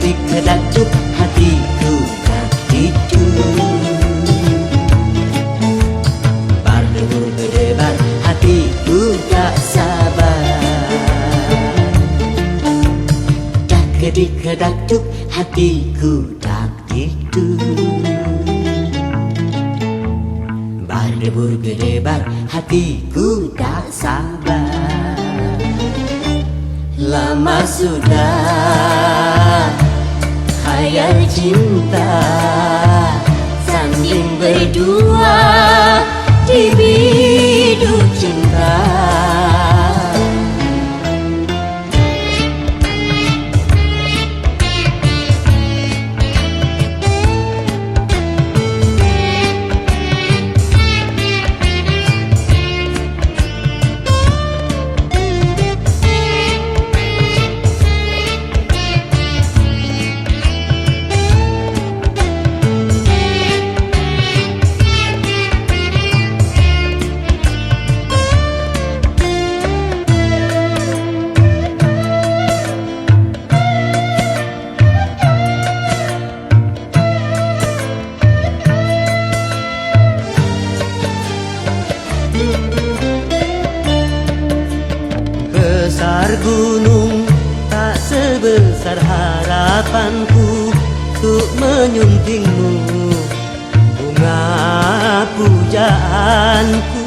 kedak-kedak hatiku tak tidur. Berdebur-berdebar hatiku tak sabar. Dak kedik-kedak hatiku tak tidur. Berdebur-berdebar hatiku tak sabar. Lama sudah khayal cinta sanding berdua di biduk cinta. Besar gunung tak sebesar harapanku untuk menyuntingmu bunga pujaanku.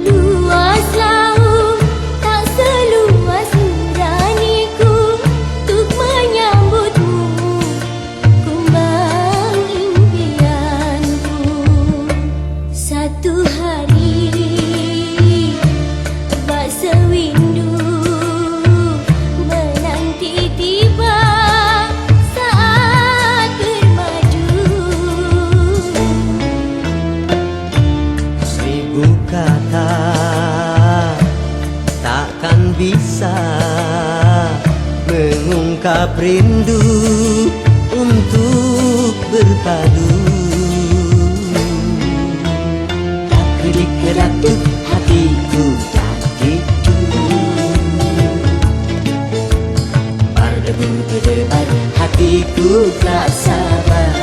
Luas laut tak seluas nuraniku untuk menyambutmu kumbang impianku. Satu hari bak sewindu menanti tiba saat bermadu. Seribu kata takkan bisa mengungkap rindu untuk berpadu. Tak kedik-kedak hatiku tak tidur. Berdebur-berdebar hatiku tak sabar.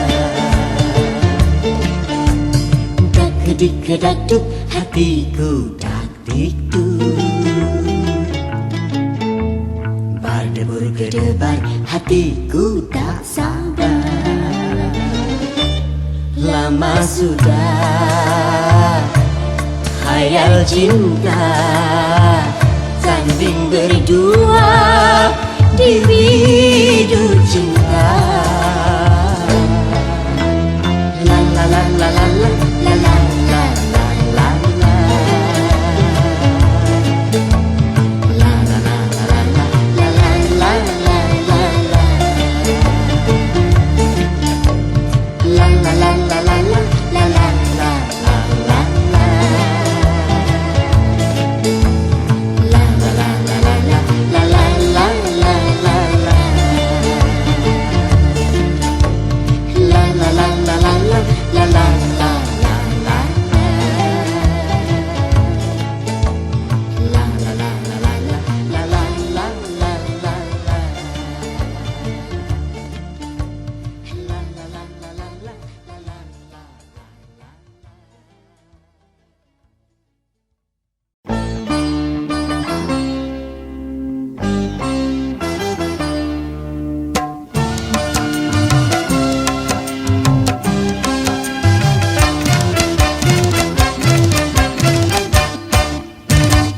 Tak kedik-kedak hatiku tak tidur. Berdebur-berdebar hatiku tak sabar. Lama sudah khayal cinta sanding berdua di biduk cinta. La la la la la la la la la la la la. La la la la la la la la la la la. La la la la la la la la la la la. La la la la la la la la la la la la. La la la la la la la la la la la. La la la la la la la la la la la. La la la la la la la la la.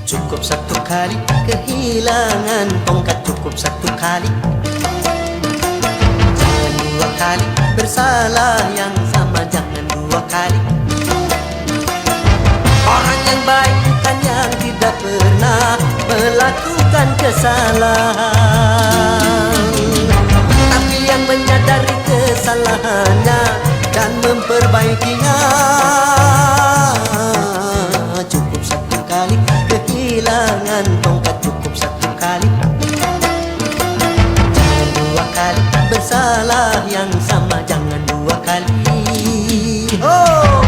Cukup satu kali kehilangan tongkat, cukup satu kali. Jangan dua kali bersalah yang sama, jangan dua kali. Orang yang baik bukan yang tidak pernah melakukan kesalahan, tapi yang menyadari kesalahannya dan memperbaikinya. Cukup satu kali kehilangan tongkat, cukup satu kali. Jangan dua kali bersalah yang sama, jangan dua kali. Oh!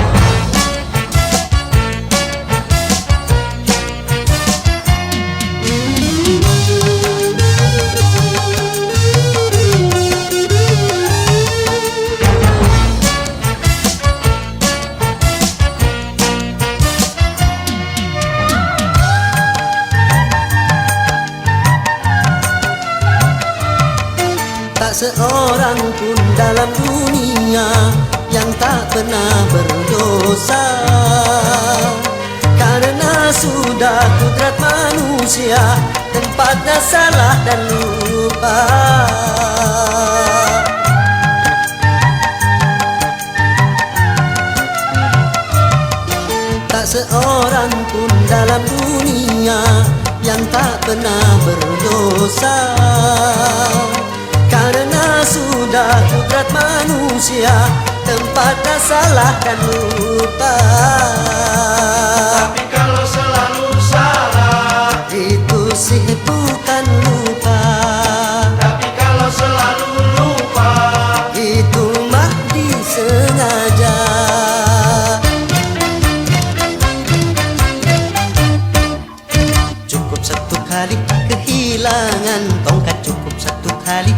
seorang pun dalam dunia yang tak pernah berdosa, karena sudah kudrat manusia tempatnya salah dan lupa. Tak seorang pun dalam dunia yang tak pernah berdosa, karena sudah kudrat manusia tempatnya salah dan lupa. Tapi kalau selalu salah, itu sih bukan lupa. tapi kalau selalu lupa, Itu mah disengaja. Cukup satu kali kehilangan tongkat, cukup satu kali.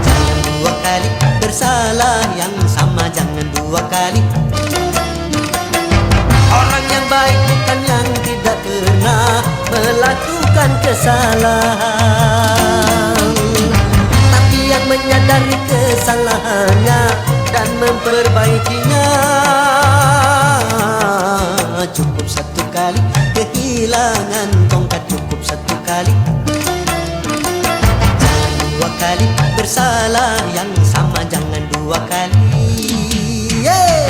Jangan dua kali bersalah yang sama, jangan dua kali. Orang yang baik bukan yang tidak pernah melakukan kesalahan, tapi yang menyadari kesalahannya dan memperbaikinya. Cukup satu kali kehilangan tongkat, cukup satu kali. Jangan dua kali bersalah yang sama, jangan dua kali. Yeah!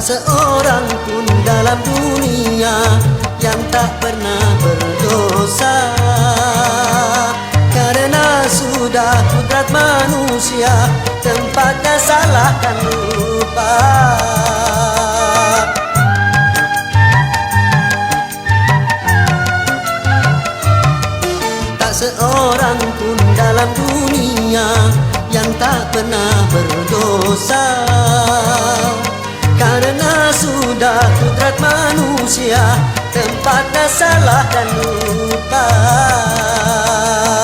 Seorang pun dalam dunia yang tak pernah berdosa, karena sudah kudrat manusia tempatnya salah dan lupa. Tak seorang pun dalam dunia yang tak pernah berdosa, karena sudah kudrat manusia tempatnya salah dan lupa.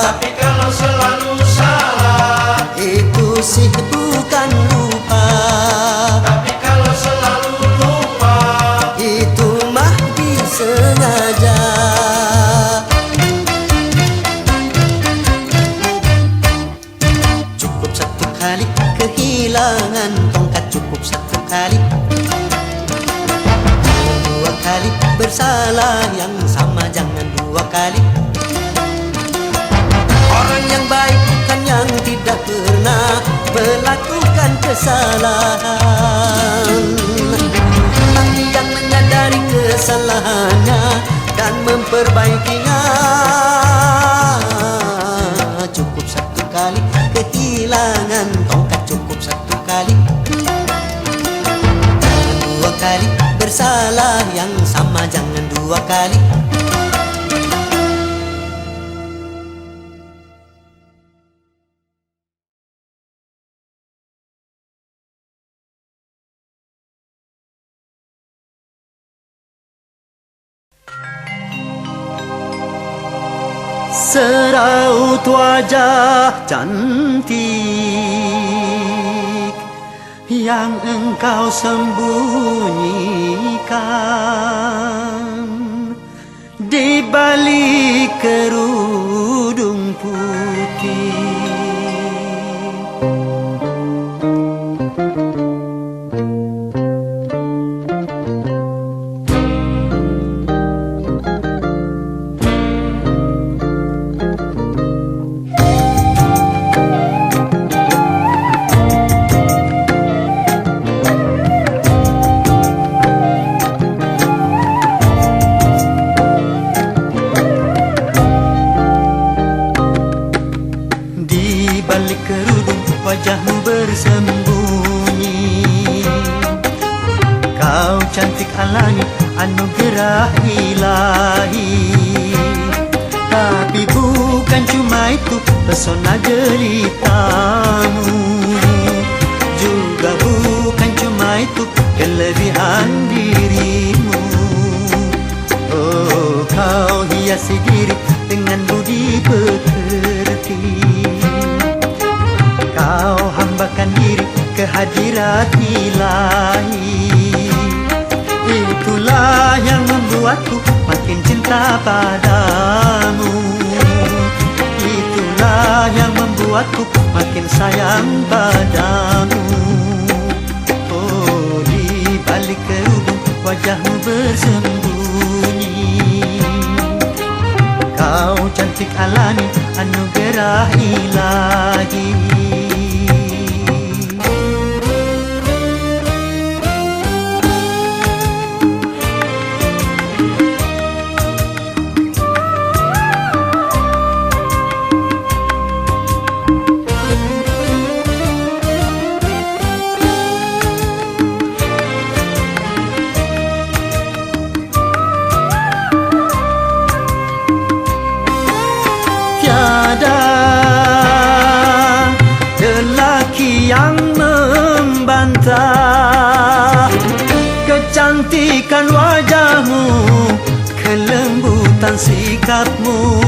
tapi kalau selalu salah, Itu sih bukan lupa. tapi kalau selalu lupa, Itu mah disengaja. Cukup satu kali kehilangan tongkat, cukup satu kali. Dua kali bersalah yang sama, jangan dua kali. Orang yang baik bukan yang tidak pernah melakukan kesalahan, tapi yang menyadari kesalahannya dan memperbaikinya. Cukup satu kali kehilangan tongkat, cukup satu kali. Jangan dua kali bersalah yang sama, jangan dua kali. Seraut wajah cantik yang engkau sembunyikan di balik kerudung putih. Wajahmu bersembunyi, kau cantik alami anugerah ilahi. Tapi bukan cuma itu pesona jelitamu, juga bukan cuma itu kelebihan hiasi diri dengan budi pekerti. Kau hambakan diri ke hadirat ilahi. Itulah yang membuatku makin cinta padamu. Itulah yang membuatku makin sayang padamu. Oh, di balik kerudung wajahmu bersembunyi. Kau cantik alami anugerah ilahi. Yang membantah kecantikan wajahmu, kelembutan sikapmu,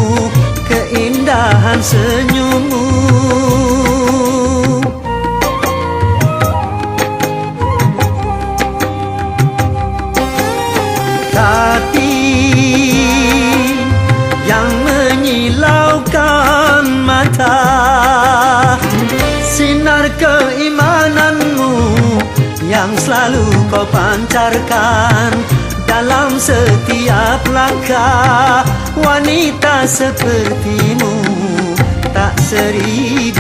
keindahan senyummu. Tapi yang menyilaukan mata sinar keimananmu yang selalu kau pancarkan dalam setiap langkah. Wanita sepertimu tak 1001.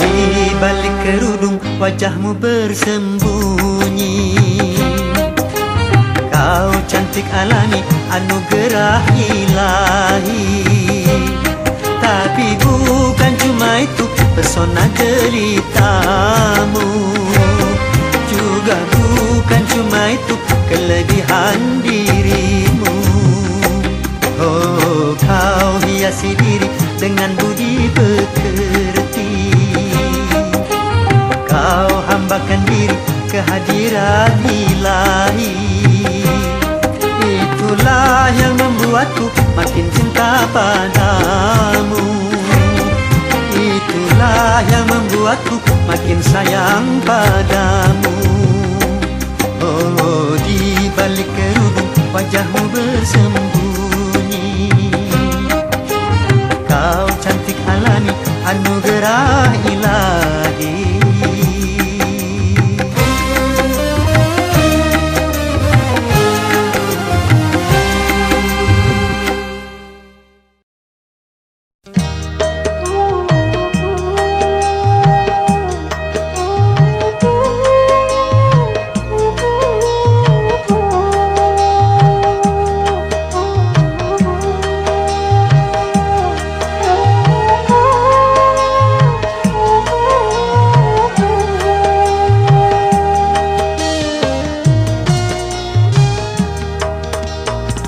Di balik kerudung wajahmu bersembunyi. Kau cantik alami anugerah ilahi. Tapi bukan cuma itu pesona jelitamu, juga bukan cuma itu kelebihan dirimu. Oh, kau hiasi diri dengan budi pekerti. Kau hambakan diri ke hadirat ilahi. Itulah yang membuatku makin cinta padamu. Itulah yang membuatku makin sayang padamu. Oh, di balik kerudung wajahmu bersembunyi. Kau cantik alami anugerah ilahi.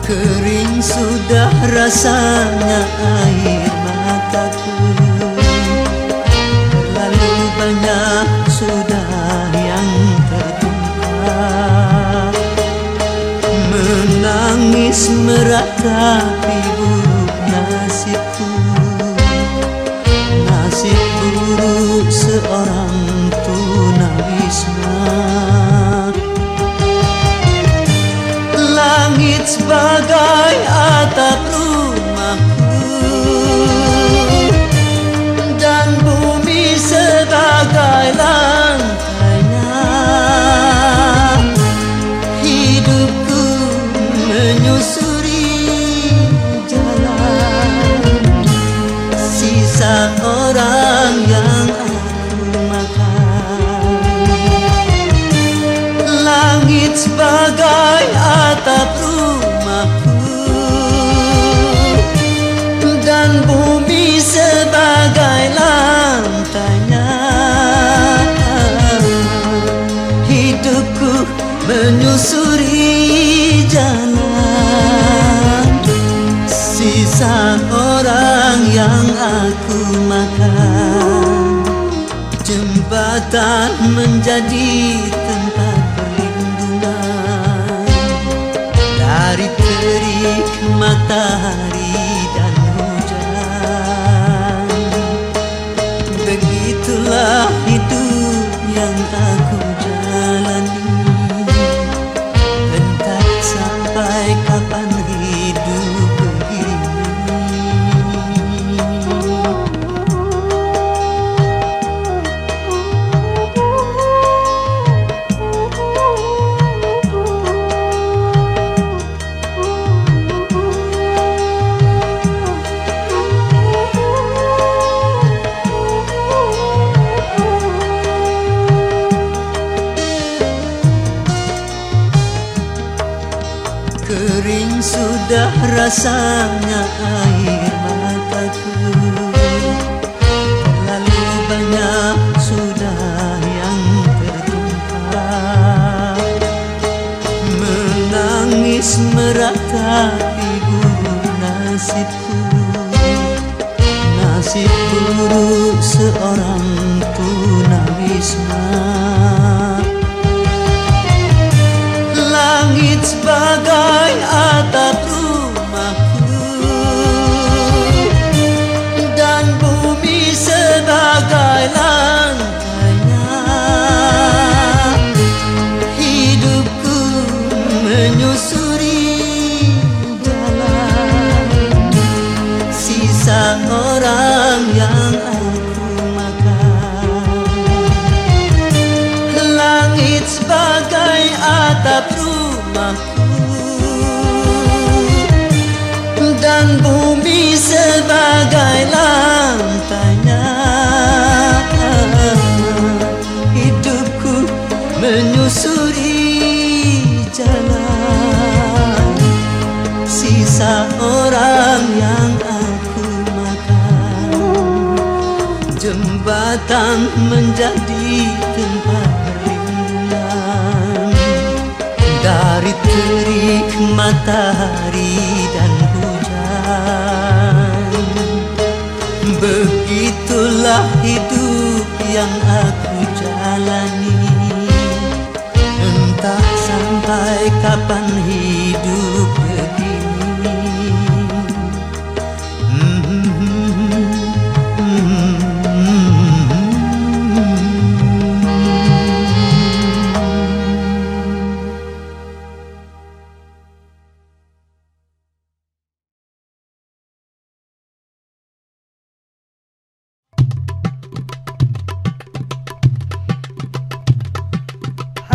Kering sudah rasanya air mataku, terlalu banyak sudah yang tertumpah. Menangis meratapi buruk nasibku, nasib buruk seorang tunawisma. Langit sebagai atap rumahku dan bumi sebagai lantainya. Hidupku menyusuri jalan sisa orang yang aku makan. Langit sebagai atap rumahku dan bumi sebagai lantainya. Hidupku menyusuri jalan sisa orang yang aku makan. Jembatan menjadi tempat perlindungan dari terik matahari dan hujan. Begitulah hidup yang aku jalani. Entah sampai kapan hidup begini. Kering sudah rasanya air mataku. Terlalu banyak sudah yang tertumpah. Menangis meratapi buruk nasibku. Nasib buruk seorang tunawisma. Langit sebagai atap rumahku dan bumi sebagai lantainya. Hidupku menyusuri jalan sisa orang yang aku makan. Langit sebagai atap dan bumi sebagai lantainya. Hidupku menyusuri jalan sisa orang yang aku makan. Jembatan menjadi tempat perlindungan dari terik matahari dan hujan. Begitulah hidup yang aku jalani. Entah sampai kapan hidup begini.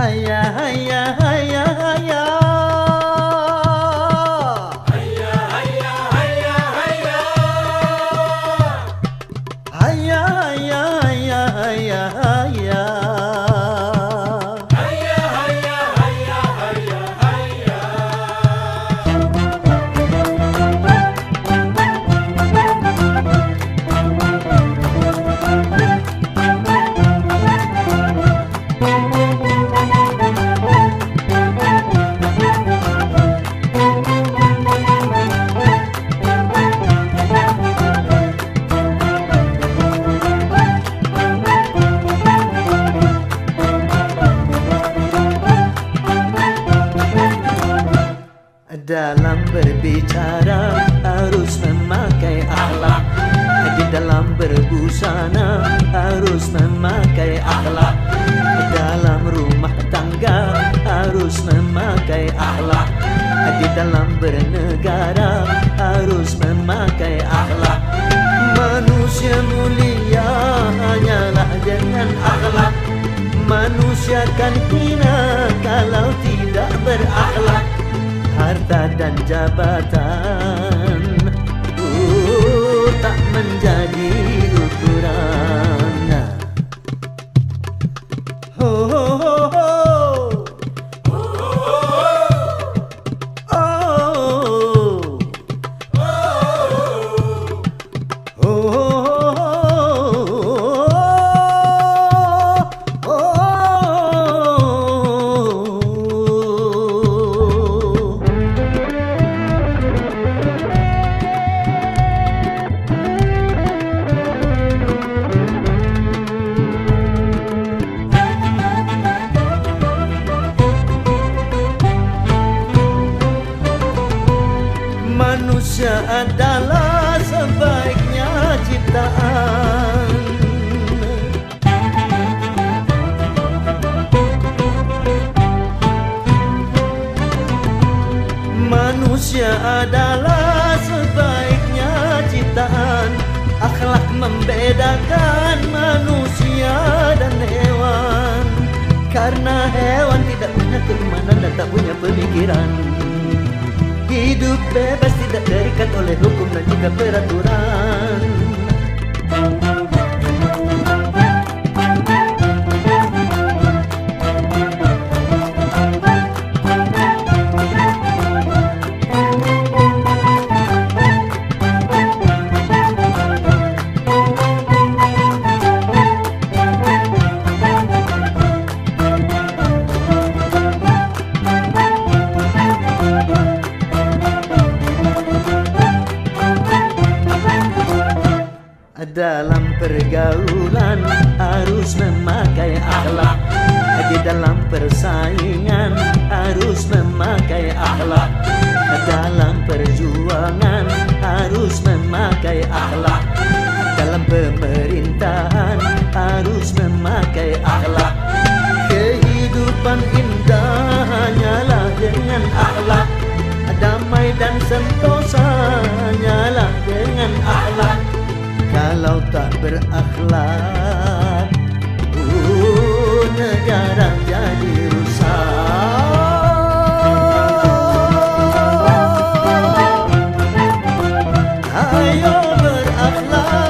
Hayya hayya hayya hayya. Hayya hayya hayya hayya. Hayya hayya hayya hayya hayya. Hayya hayya hayya hayya hayya. Dalam berbicara harus memakai akhlak. Di dalam berbusana harus memakai akhlak. Dalam rumah tangga harus memakai akhlak. Di dalam bernegara harus memakai akhlak. Manusia mulia hanyalah dengan akhlak. Manusia kan hina kalau tidak berakhlak. Harta dan jabatan tak menjadi ukuran. Ho ho ho ho. adalah sebaiknya ciptaan. Manusia adalah sebaiknya ciptaan. Akhlak membedakan manusia dan hewan. Karena hewan tidak punya keimanan dan tak punya pemikiran. Hidup bebas tidak terikat oleh hukum dan juga peraturan. Dalam pergaulan harus memakai akhlak. Di dalam persaingan harus memakai akhlak. Dalam perjuangan harus memakai akhlak. Dalam pemerintahan harus memakai akhlak. Kehidupan indah hanyalah dengan akhlak. Damai dan sentosa hanyalah dengan akhlak. Kalau tak berakhlak, negara jadi rusak. Ayo berakhlak.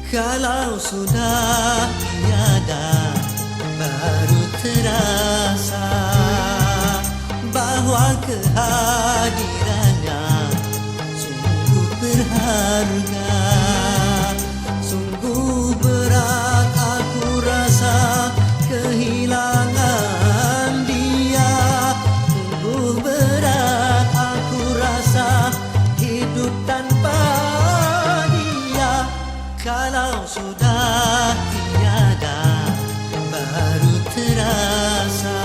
Kalau sudah tiada, baru terasa bahwa kehadirannya sungguh berharga. Sungguh berat aku rasa kehilangan dia. Sungguh berat aku rasa hidup tanpa dia. Kalau sudah tiada, baru terasa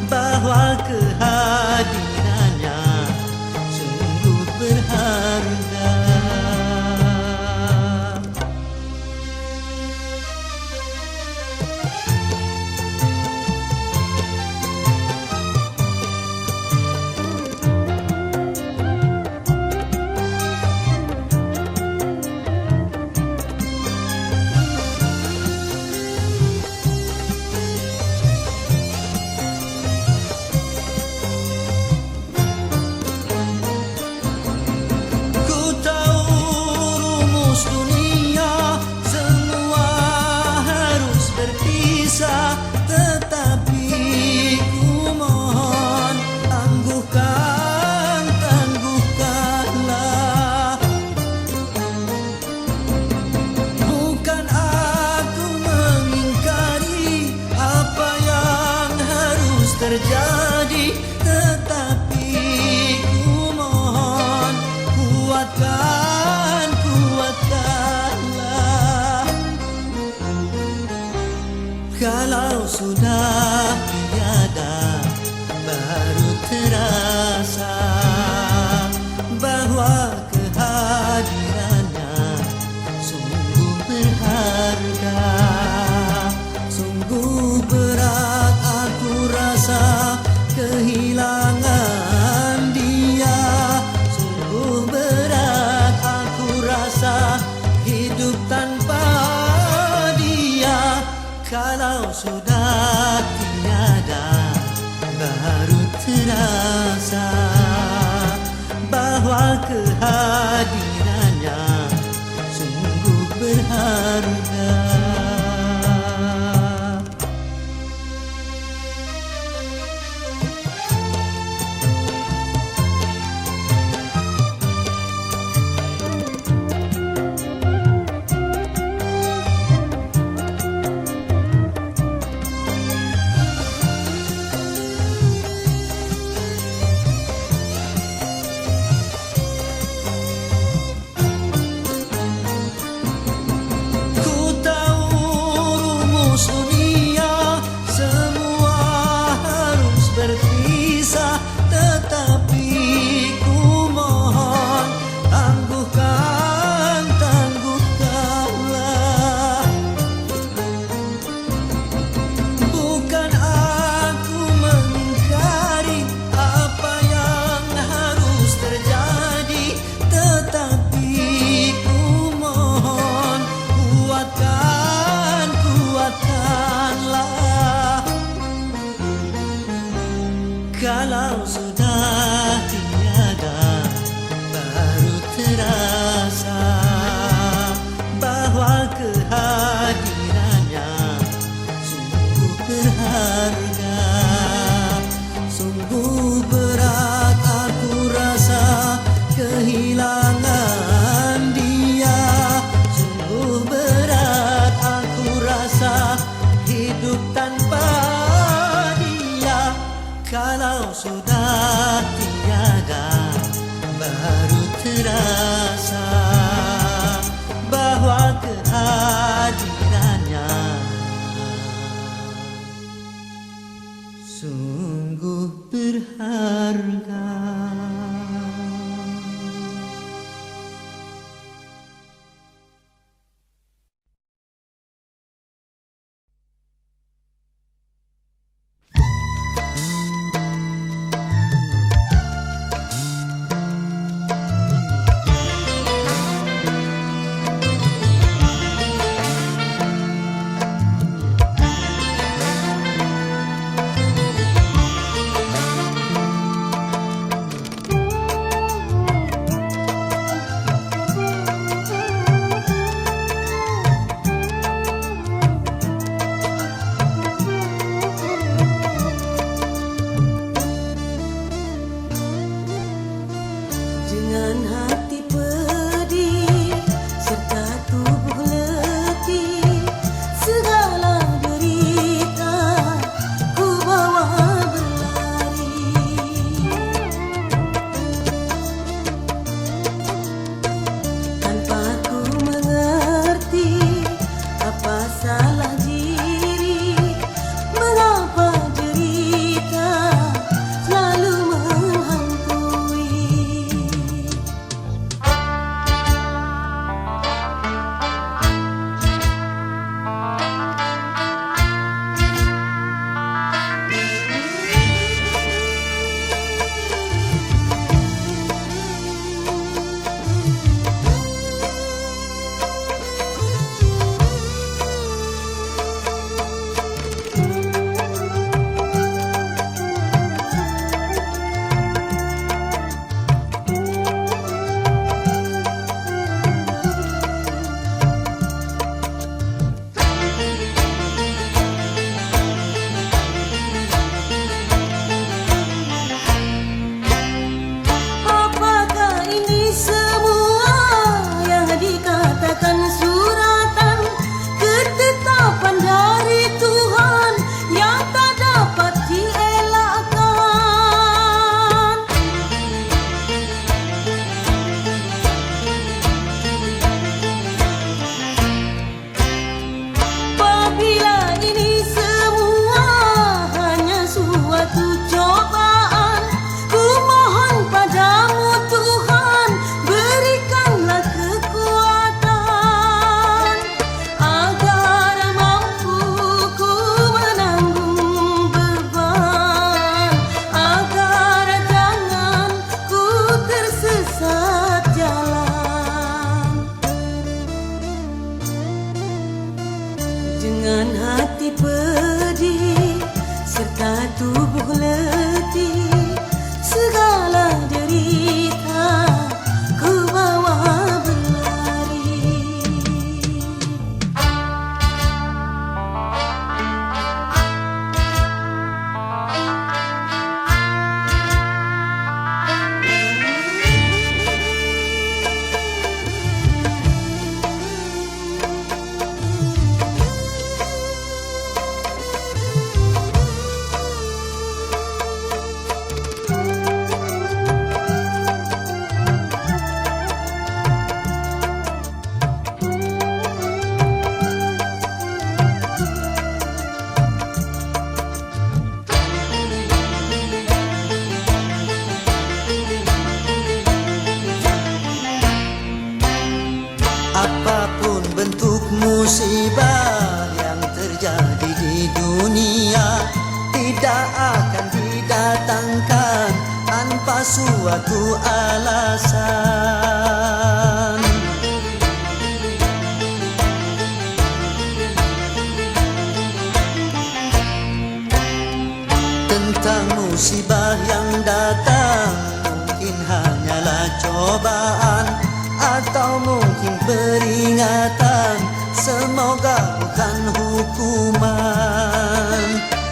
bahwa kehadirannya sungguh berharga. Tetapi ku mohon tangguhkanlah. Bukan aku mengingkari apa yang harus terjadi, tetapi ku mohon kuatkanlah. Kalau sudah tiada, baru terasa bahwa kehadirannya sungguh berharga. Sungguh berat aku rasa kehilangan dia. Sungguh berat aku rasa hidup tanpa dia. Kalau sudah tiada, baru terasa tiada baru terasa bahwa kehadirannya sungguh berharga. Apapun bentuk musibah yang terjadi di dunia tidak akan didatangkan tanpa suatu alasan. Tentang musibah yang datang mungkin hanyalah cobaan atau mungkin peringatan, semoga bukan hukuman.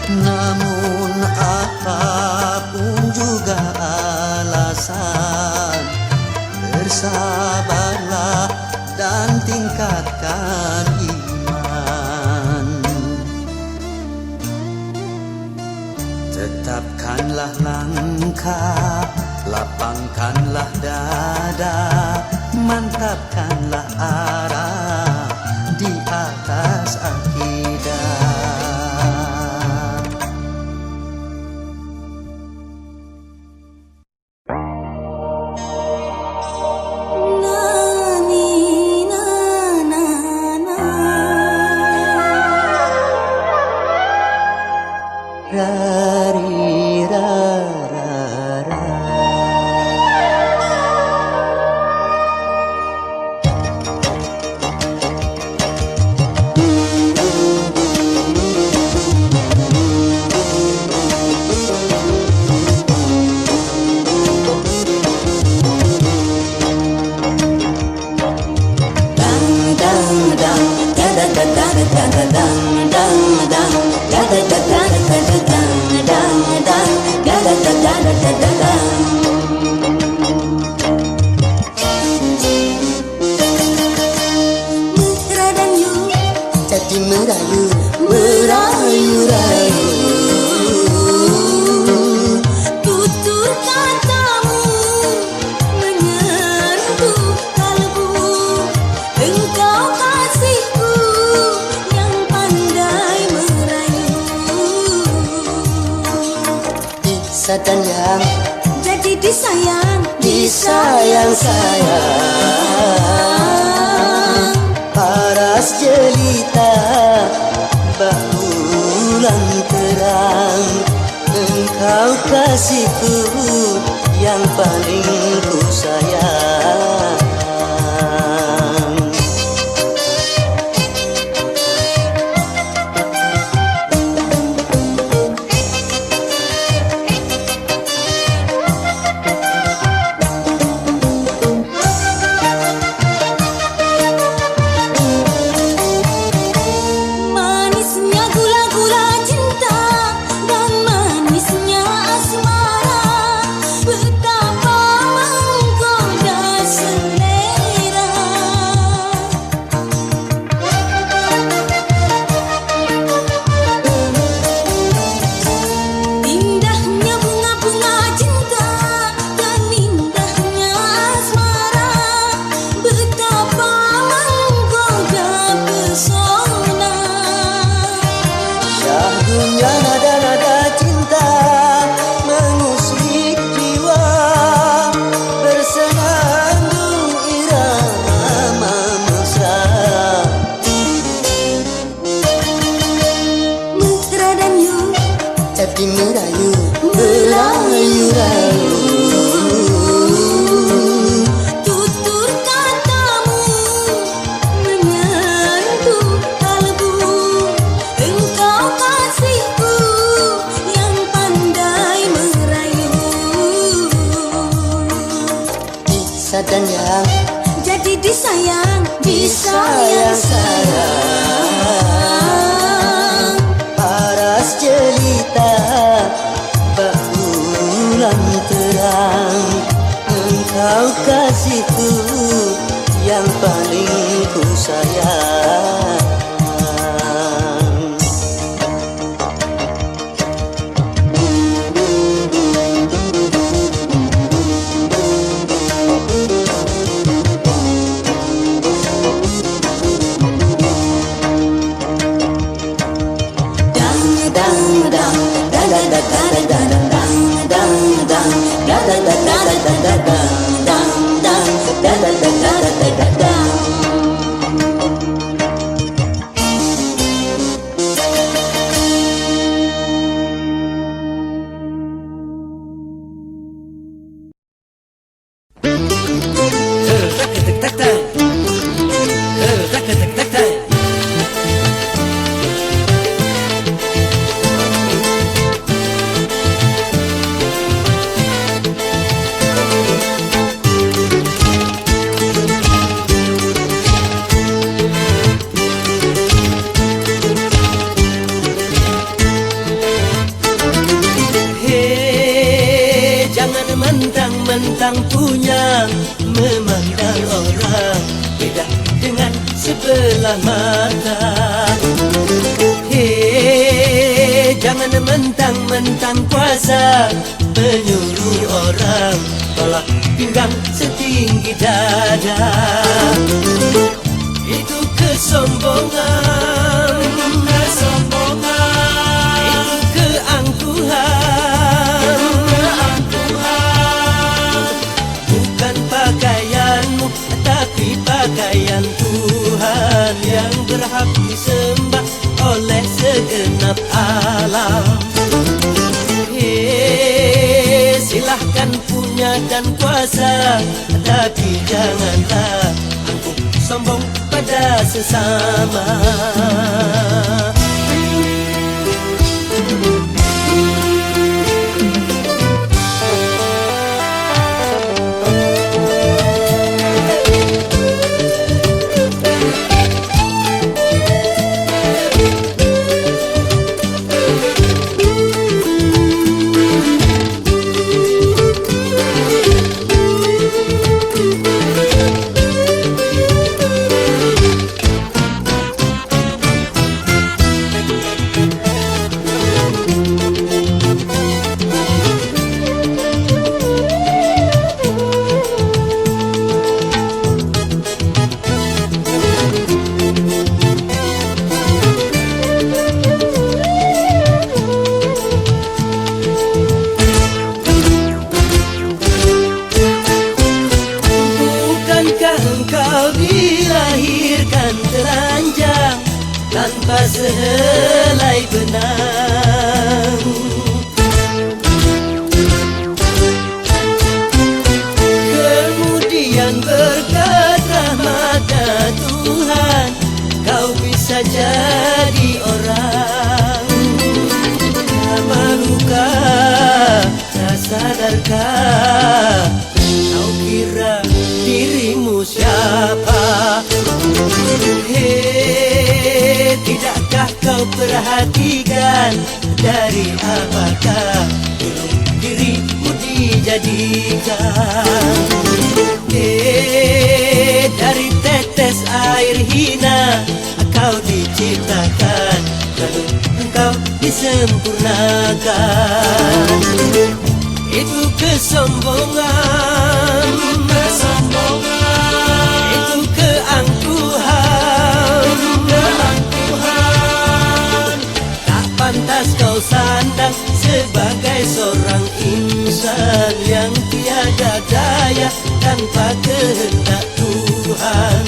Namun apapun juga alasan, bersabarlah dan tingkatkan iman. Tetapkanlah langit lengkap. Lapangkanlah dada, mantapkanlah arah di atas akidah. Nani na na na. Rari ra ra ra. Jadi merayu, merayu-rayu. Tutur katamu menyentuh kalbu. Engkau kasihku yang pandai merayu. Disayang yang Jadi disayang, disayang-sayang. Paras jelita bulan terang. Engkau kasihku yang paling ku sayang. manisnya gula-gula cinta dan manisnya asmara. Betapa menggoda selera. Indahnya bunga-bunga cinta dan indahnya asmara. Betapa menggoda pesona. Syahdunya nada-nada cinta mengusik jiwa, bersenandung irama mesra. Mesra dan yu, Jadi merayu, merayu-rayu. tutur katamu menyentuh kalbu. Engkau kasihku yang pandai merayu. Disayang yang Jadi disayang, disayang-sayang. Paras jelita bulan terang. Engkau kasihku yang paling ku sayang. Mentang-mentang punya memandang orang beda dengan sebelah mata. Hei, jangan mentang-mentang kuasa menyuruh orang tolak pinggang setinggi dada. Itu kesombongan, kesombongan. Itu keangkuhan, keangkuhan. Bukan pakaianmu tapi pakaian Tuhan yang berhak disembah oleh segenap alam. Silahkan punya dan kuasa, tapi janganlah angkuh sombong pada sesama. Tanpa sehelai benang, kemudian berkat rahmat Tuhan kau bisa jadi orang. Tak mahukah, tak sadarkah kau kira dirimu siapa? Tidakkah kau perhatikan dari apakah dirimu dijadikan? Dari tetes air hina kau diciptakan, lalu engkau disempurnakan. Itu kesombongan, kesombongan. Itu keangkuhan, keangkuhan. Tak pantas kau sandang sebagai seorang insan yang tiada daya tanpa kehendak Tuhan.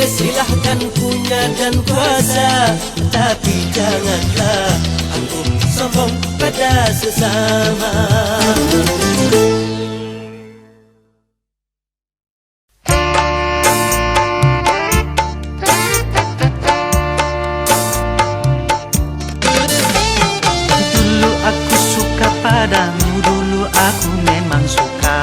Silahkan punya dan kuasa, tapi janganlah angkuh sombong pada sesama. Dulu aku suka padamu, dulu aku memang suka.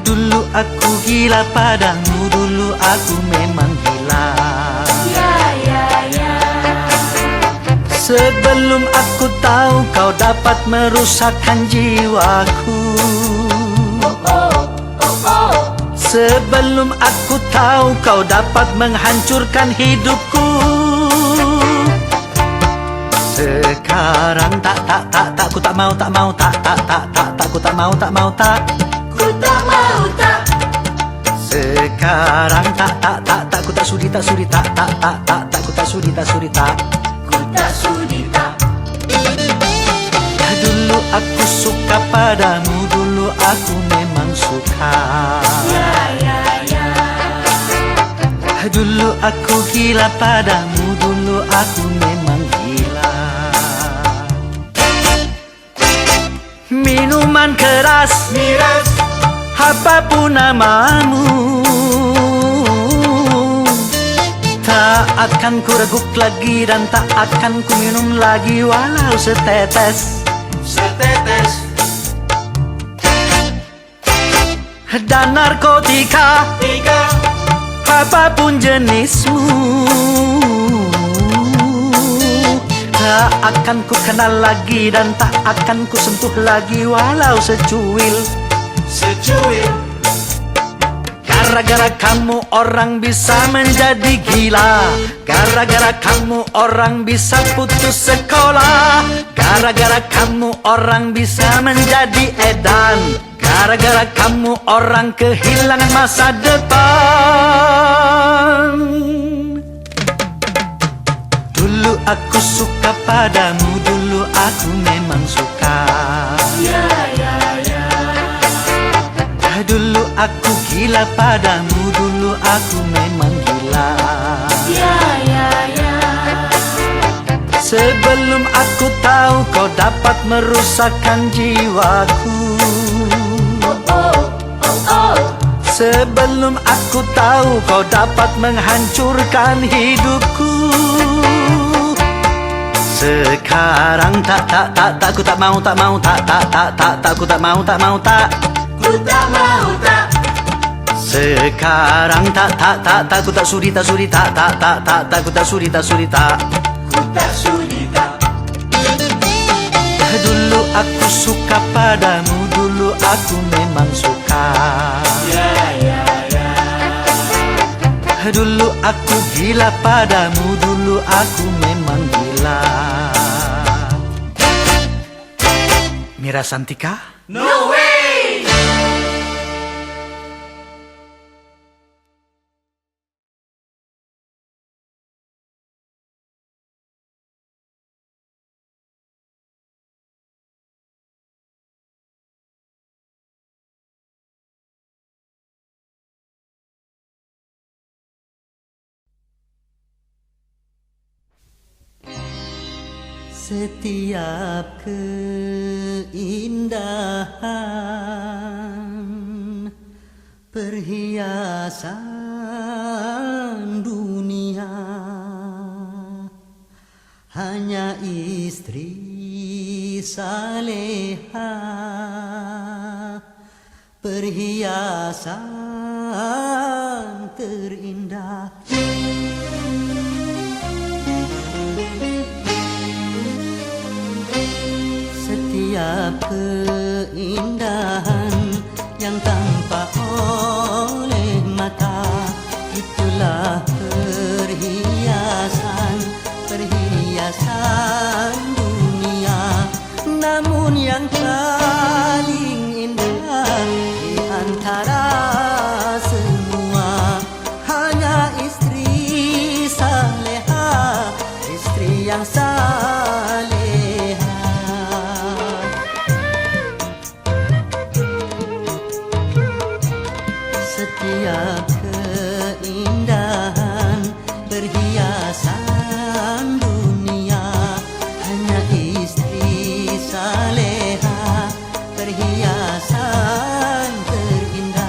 Dulu aku gila padamu, dulu aku memang gila. Sebelum aku tahu kau dapat merusakkan jiwaku, sebelum aku tahu kau dapat menghancurkan hidupku. Sekarang tak, ku tak mau, tak, ku tak mau, Ku tak mau tak. sekarang tak, ku tak sudi, ku tak sudi, Ku tak sudi tak. Dulu aku suka padamu, dulu aku memang suka. Dulu aku gila padamu, dulu aku memang gila. Minuman keras, Miras, apapun namamu, tak akan ku reguk lagi dan tak akan ku minum lagi walau setetes. setetes. Dan narkotika, Tiga, apapun jenismu, tak akan ku kenal lagi dan tak akan ku sentuh lagi walau secuil. secuil. Gara-gara kamu orang bisa menjadi gila. Gara-gara kamu orang bisa putus sekolah. Gara-gara kamu orang bisa menjadi edan. Gara-gara kamu orang kehilangan masa depan. Dulu aku suka padamu, dulu aku memang suka. Dulu aku gila padamu, dulu aku memang gila. Sebelum aku tahu kau dapat merusakkan jiwaku. Sebelum aku tahu kau dapat menghancurkan hidupku. Sekarang aku tak mau, aku tak mau, Ku tak mau tak. Sekarang aku tak sudi, aku tak sudi, Ku tak sudi tak. Dulu aku suka padamu, dulu aku memang suka. Dulu aku gila padamu, dulu aku memang gila. Mira Santika? No way! Setiap keindahan perhiasan dunia hanya istri saleha, perhiasan terindah. Setiap keindahan yang tampak oleh mata, itulah perhiasan dunia. Namun yang paling indah di antara semua hanya istri saleha, istri yang saleha. Setiap keindahan perhiasan dunia hanya istri saleha, perhiasan terindah.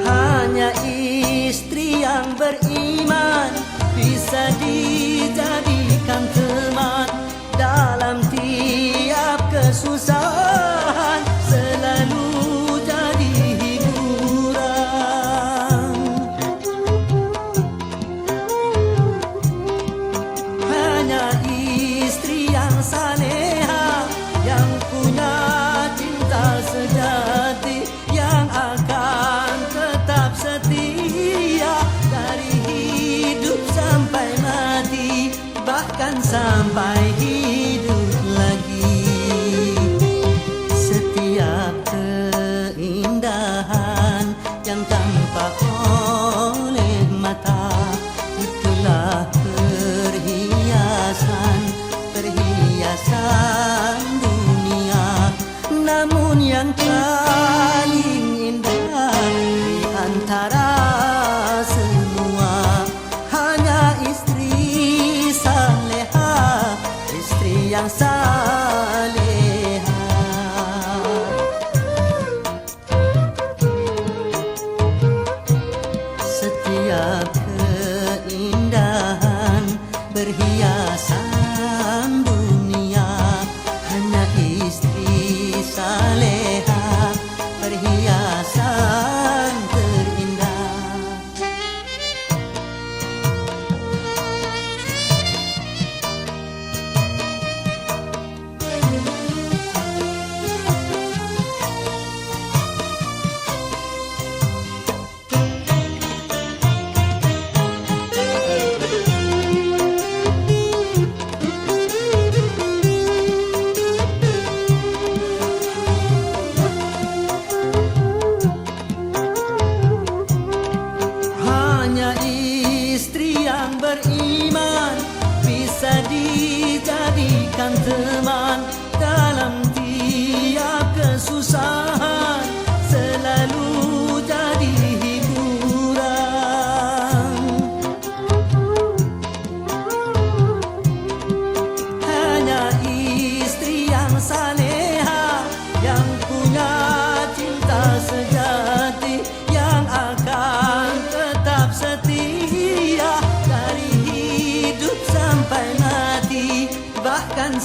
Hanya istri yang beriman bisa dijadikan teman dalam tiap kesusahan, selalu jadi hiburan. Hanya istri yang saleha yang punya cinta sejati, yang akan tetap setia dari hidup sampai mati, bahkan sampai hidup lagi. Setiap keindahan yang tampak oleh mata, itulah perhiasan dunia. Namun yang paling indah di antara semua hanya istri saleha, istri yang saleha.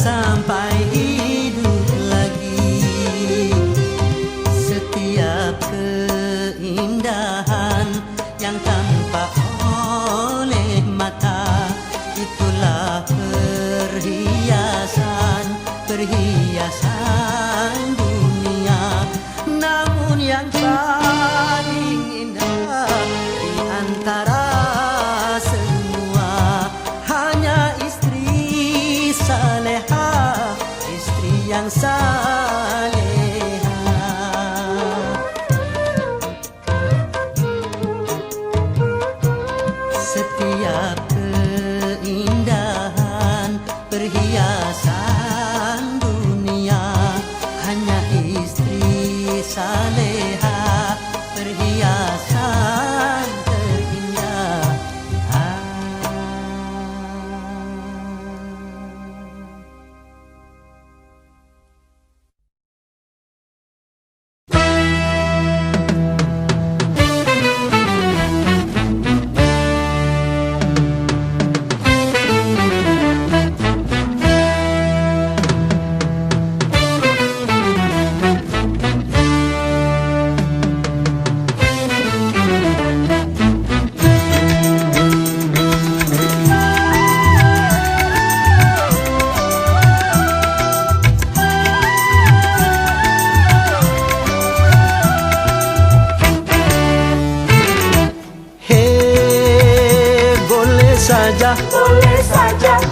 sampai hidup lagi. Setiap keindahan yang tampak oleh mata, itulah perhiasan dunia. Namun yang paling indah di antara semua hanya istri saleha, istri yang saleha. Setiap keindahan perhiasan dunia hanya istri saleha, perhiasan terindah.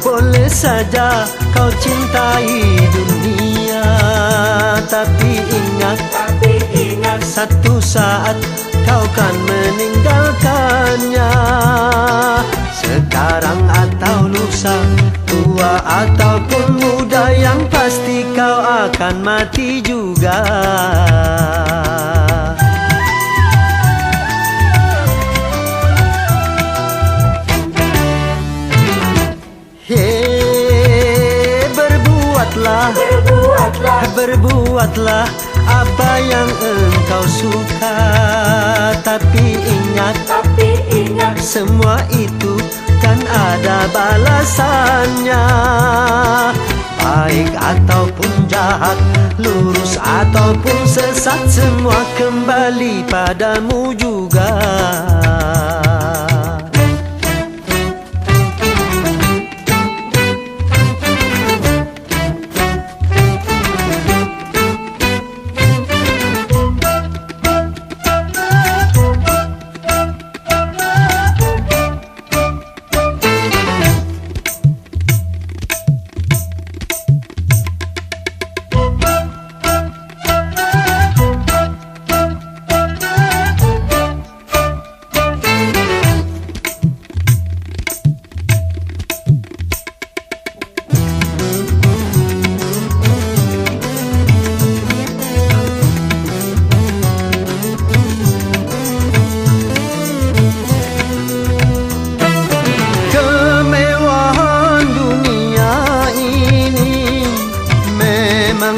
Boleh saja kau cintai dunia, tapi ingat satu saat kau kan meninggalkannya. Sekarang atau lusa, tua ataupun muda, yang pasti kau akan mati juga. Berbuatlah apa yang engkau suka, tapi ingat semua itu kan ada balasannya. Baik ataupun jahat, lurus ataupun sesat, semua kembali padamu juga.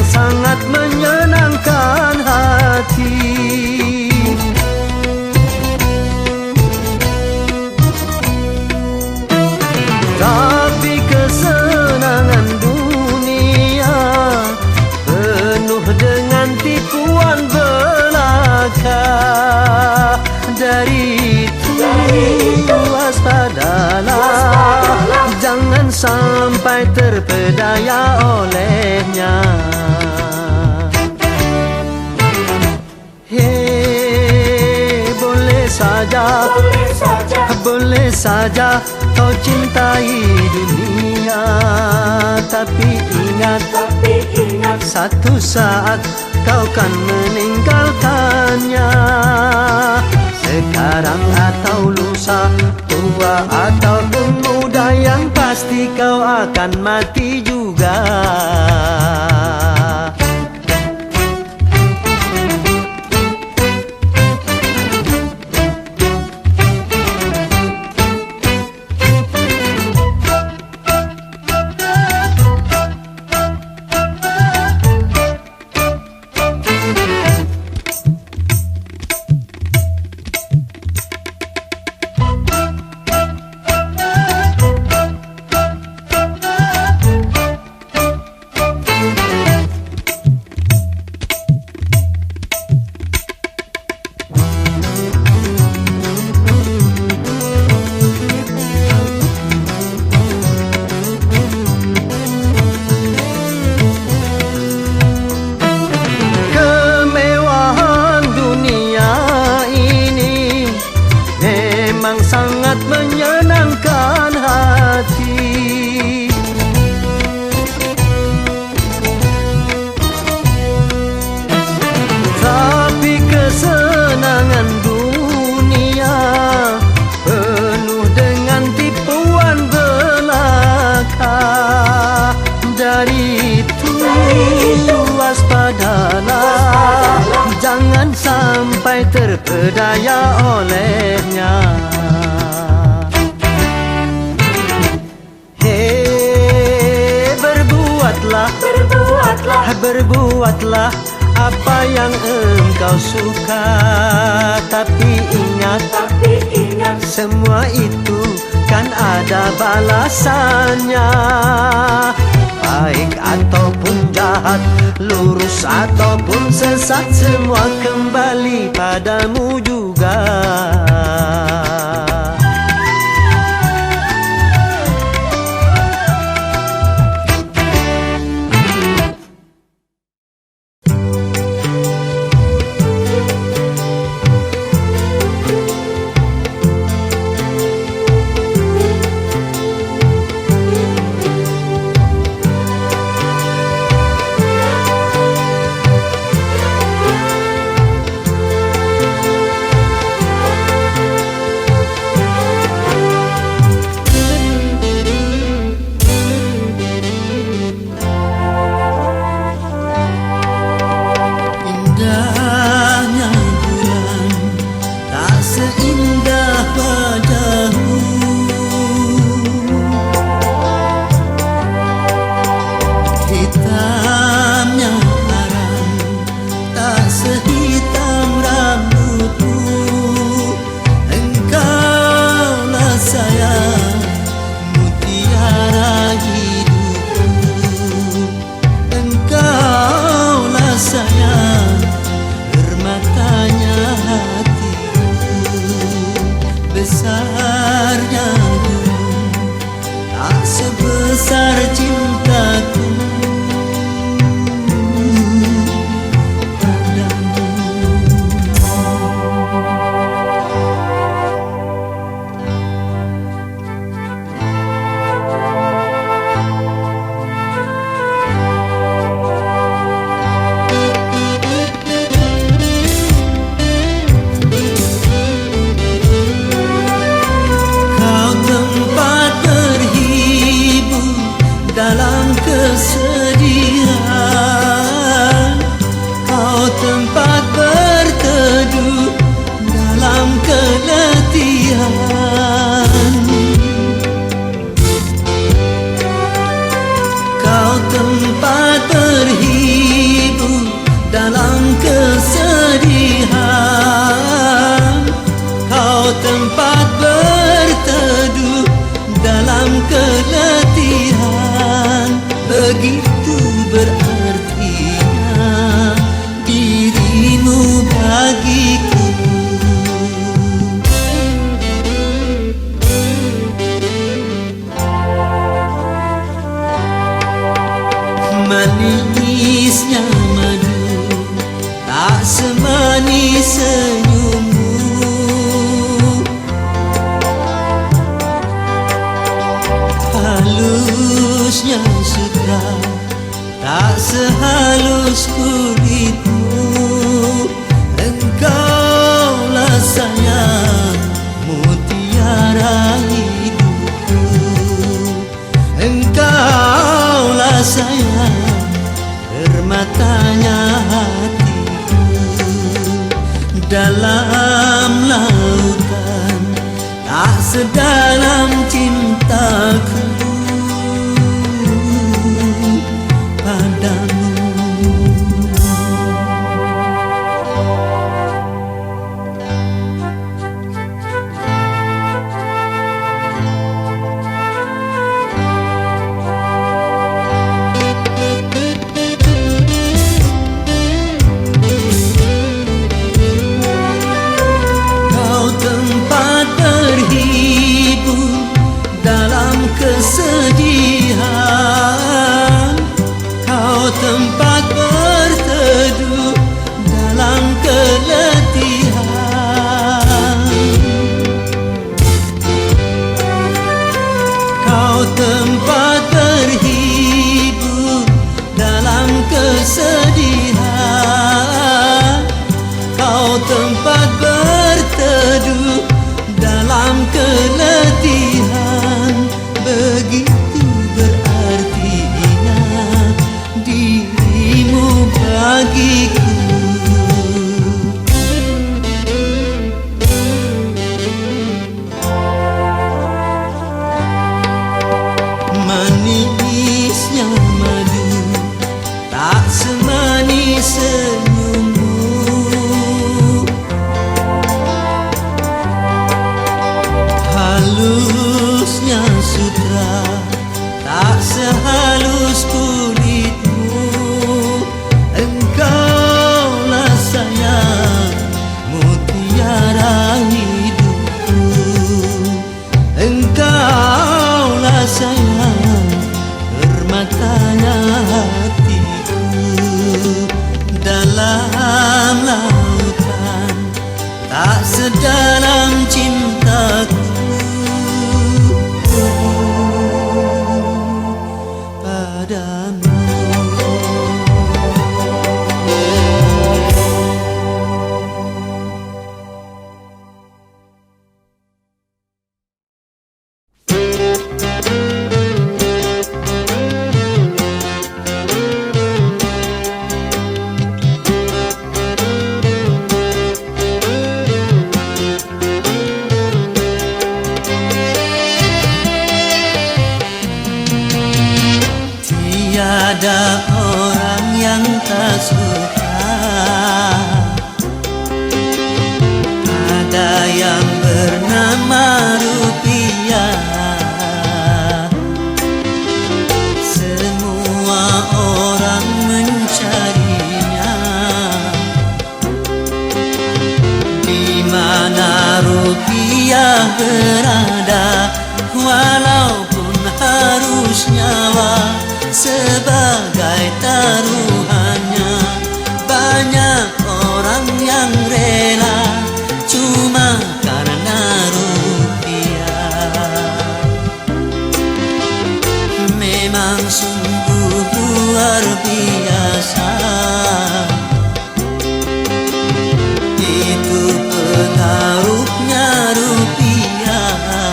Sangat menyenangkan hati, tapi kesenangan dunia penuh dengan tipuan belaka. Dari itu waspadalah, jangan sampai terpedaya olehnya. Boleh saja kau cintai dunia, tapi ingat satu saat kau kan meninggalkannya. Sekarang atau lusa, tua ataupun muda, yang pasti kau akan mati juga. itu waspadalah, jangan sampai terpedaya olehnya. Hei, berbuatlah apa yang engkau suka, tapi ingat semua itu kan ada balasannya. Baik ataupun jahat, lurus ataupun sesat, semua kembali padamu juga. Indahnya bulan tak seindah wajahmu, hitamnya arang tak sehitam rambutmu. Engkaulah sayang, mutiara hidupku. Engkaulah sayang, permatanya hatiku. Besarnya gunung tak sebesar cintaku padamu. Kau tempat berhibur dalam kesedihan, kau tempat berteduh dalam keletihan. Kau tempat berhibur dalam kesedihan, kau tempat berteduh dalam keletihan. Begitu berartinya dirimu bagiku. Manisnya madu tak semanis senyummu. Halusnya sutra tak sehalus kulitmu. Engkaulah sayang, mutiara hidupku. Engkaulah sayang, permatanya hatiku. Dalam lautan tak sedalam cintaku padamu. Kau tempat berhibur dalam kesedihan, kau tempat berteduh dalam keletihan. Kau tempat berhibur dalam kesedihan, kau tempat berteduh dalam keletihan. Begitu berartinya tak semanis senyummu. Halusnya sutra tak sehalus kulitmu. Engkaulah sayang mutiara hidupku. Engkaulah sayang permatanya hatiku. Dalam lautan tak sedalam cintaku padamu. Tiada orang yang tak suka, ada yang bernama rupiah. Semua orang mencarinya. Di mana rupiah berada, walaupun harus nyawa sebagai taruhannya. Banyak orang yang rela cuma karena rupiah. Memang sungguh luar biasa itu pengaruhnya rupiah.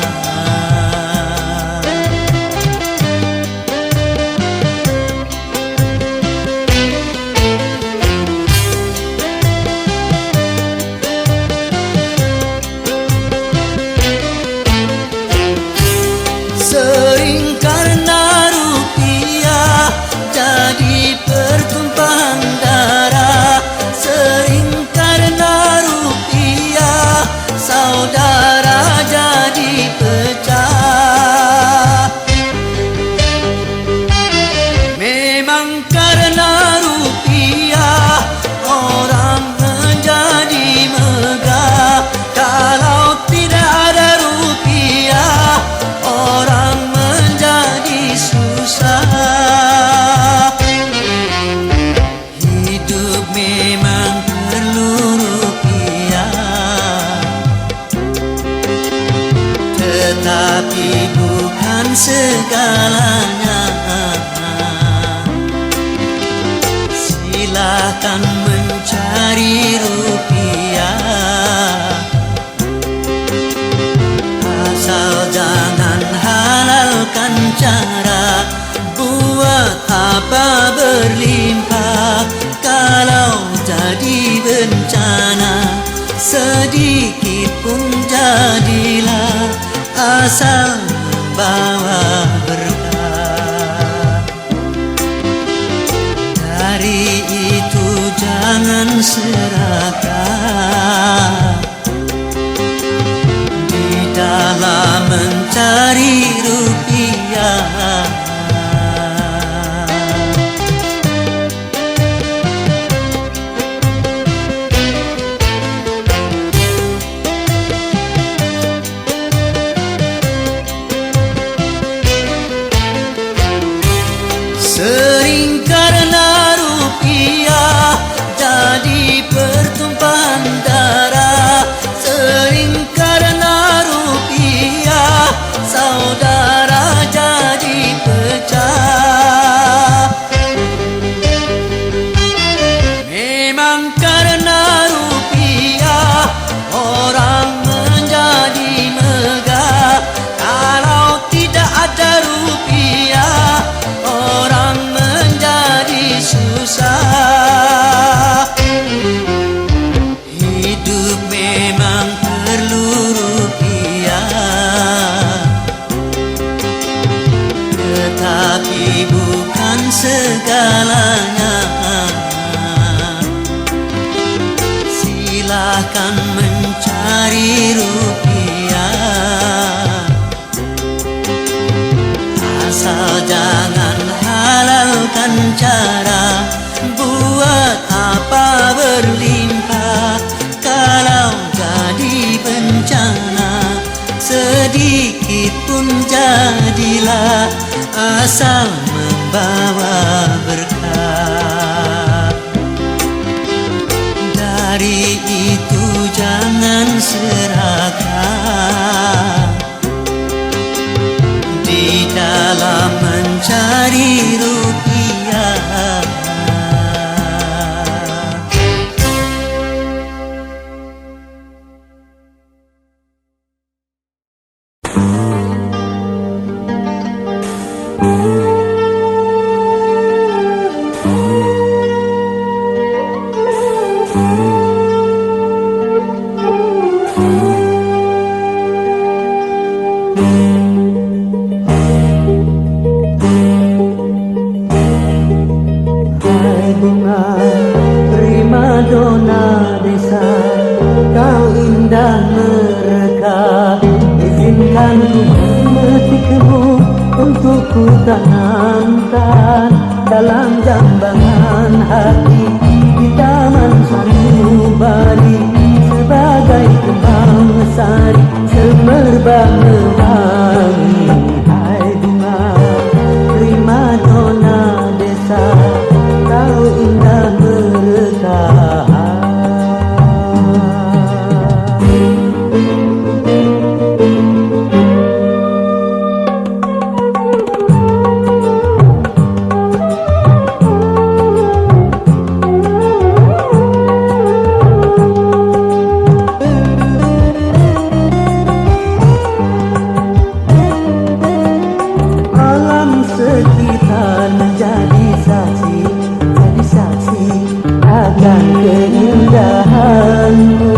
Sering karena rupiah jadi pertumpahan darah. Sering karena rupiah saudara jadi pecah. Memang karena rupiah orang menjadi megah. Kalau tidak ada rupiah orang menjadi susah. Hidup memang perlu rupiah, tetapi bukan segalanya. Silakan mencari rupiah, asal jangan halalkan cara buat apa berlimpah. Kalau jadi bencana sedikit pun jadilah, asal membawa berkah. Dari itu jangan serakah di dalam mencari rupiah. Sering karena rupiah jadi pertumpahan asal membawa berkah. Dari itu jangan serakah di dalam mencari rupiah. Primadona desa, kau indah mereka. Izinkan ku memetikmu untuk ku tanamkan dalam jambangan hati di taman sanubari, sebagai kembang sari semerbak mewangi. Hai bunga primadona desa, kau indah berkah. Alam sekitar menjadi saksi, jadi saksi akan keindahanmu.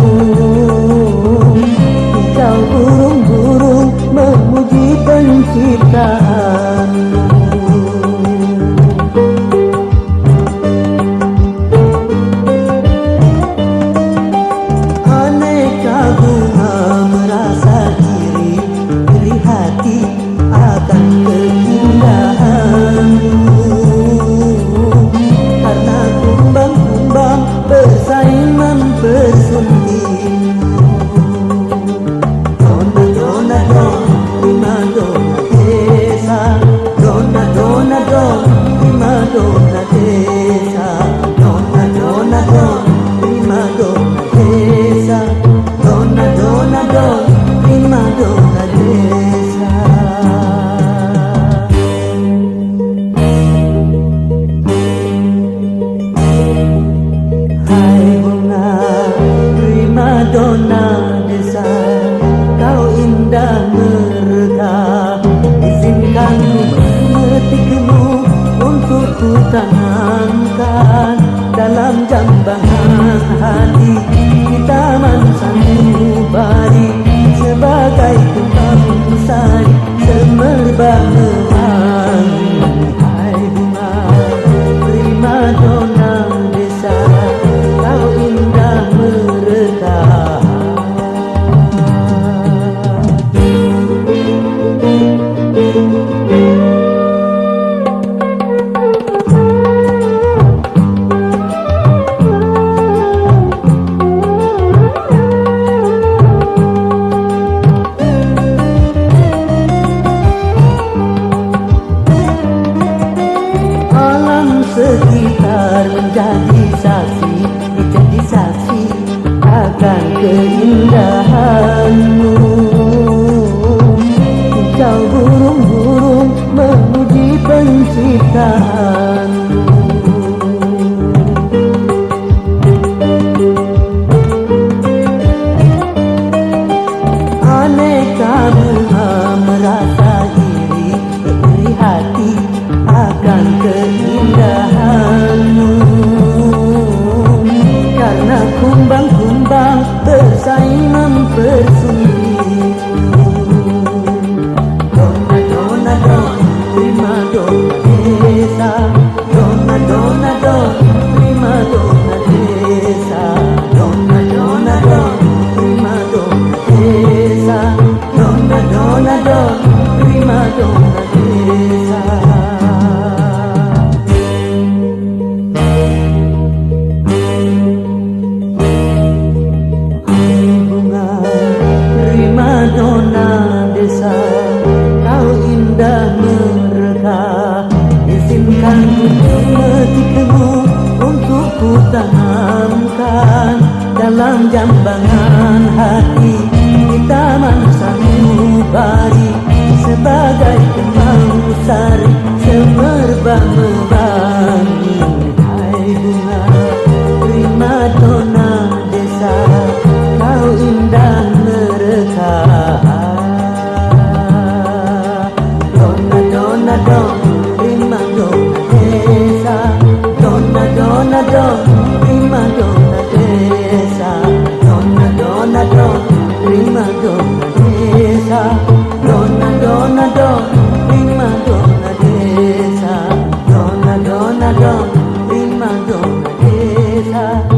Hijau burung-burung memuji penciptaanmu. Aneka bunga merasa iri, iri hati akan keindahanmu. Karena kumbang-kumbang bersaing mempersuntingmu. Dona, dona, don, primadona desa. Dona, dona, don, primadona desa. Dona, dona, don, primadona desa. Dona, dona, don, primadona desa. Hai bunga primadona desa, kau indah mereka. Izinkan ku memetikmu untuk ku tanamkan dalam jambangan hati di taman sanubari, sebagai kembang sari semerbak mewangi. Hai bunga primadona desa, kau indah mereka. Alam sekitar menjadi saksi, jadi saksi akan keindahanmu. Hijau burung-burung memuji penciptaanmu. Aneka bunga merasa iri, iri hati akan keindahanmu. Karena kumbang-kumbang bersaing mempersuntingmu. Dona, dona, don, primadona desa. Dona, dona, don, primadona desa. Dona, dona, don, primadona desa. Dona, dona, don, primadona desa. Bunga primadona desa, kau indah tanamkan dalam jambangan hati kita manusia mubari sebagai kembang sari semerbak mewangi. Hai bunga primadona desa, kau indah mereka. Dona dona don primadona desa, dona dona don primadona desa, dona dona don primadona desa, dona dona don primadona desa, dona dona don primadona desa.